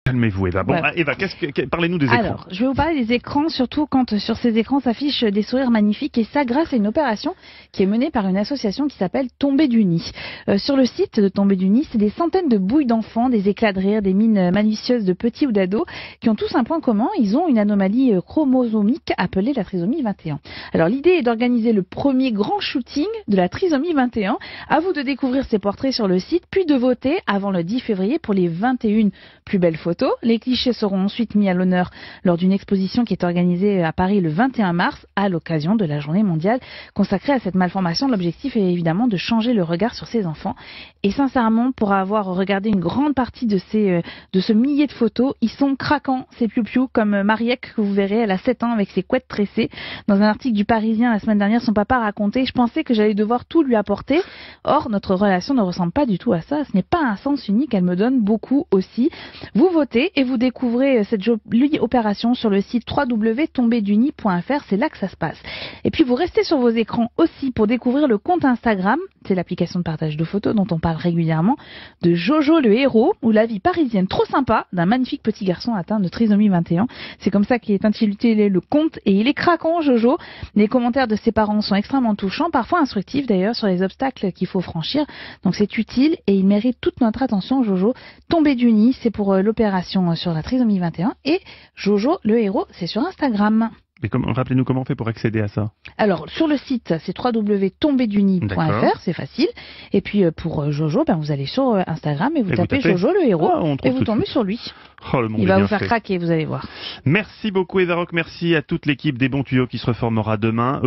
Calmez-vous, Eva. Bon, Voilà. Eva, parlez-nous des écrans. Alors, je vais vous parler des écrans, surtout quand sur ces écrans s'affichent des sourires magnifiques, et ça grâce à une opération qui est menée par une association qui s'appelle Tomber du Nid. Sur le site de Tomber du Nid, c'est des centaines de bouilles d'enfants, des éclats de rire, des mines malicieuses de petits ou d'ados, qui ont tous un point commun, ils ont une anomalie chromosomique appelée la trisomie 21. Alors l'idée est d'organiser le premier grand shooting de la trisomie 21. À vous de découvrir ces portraits sur le site, puis de voter avant le 10 février pour les 21 plus belles photos. Les clichés seront ensuite mis à l'honneur lors d'une exposition qui est organisée à Paris le 21 mars à l'occasion de la journée mondiale consacrée à cette malformation. L'objectif est évidemment de changer le regard sur ces enfants. Et sincèrement, pour avoir regardé une grande partie de ce millier de photos, ils sont craquants, ces piou-piou, comme Mariette que vous verrez, elle a 7 ans avec ses couettes tressées. Dans un article du Parisien la semaine dernière, son papa racontait: je pensais que j'allais devoir tout lui apporter. Or, notre relation ne ressemble pas du tout à ça. Ce n'est pas un sens unique, elle me donne beaucoup aussi. Vous votez et vous découvrez cette jolie opération sur le site www.tomberduni.fr, c'est là que ça se passe. Et puis vous restez sur vos écrans aussi pour découvrir le compte Instagram, c'est l'application de partage de photos dont on parle régulièrement, de Jojo le héros, ou la vie parisienne trop sympa d'un magnifique petit garçon atteint de trisomie 21. C'est comme ça qu'il est intitulé le compte, et il est craquant, Jojo. Les commentaires de ses parents sont extrêmement touchants, parfois instructifs d'ailleurs, sur les obstacles qu'il faut franchir. Donc c'est utile et il mérite toute notre attention, Jojo. Tomber du nid, c'est pour l'opération sur la trisomie 21, et Jojo le héros, c'est sur Instagram. Mais rappelez-nous comment on fait pour accéder à ça. Alors, sur le site, c'est www.tomberduni.fr, c'est facile. Et puis, pour Jojo, vous allez sur Instagram et vous tapez Jojo le héros, et vous tombez sur lui. Oh, le monde Il va est vous bien faire craquer, vous allez voir. Merci beaucoup, Eva Rock. Merci à toute l'équipe des Bons Tuyaux qui se reformera demain.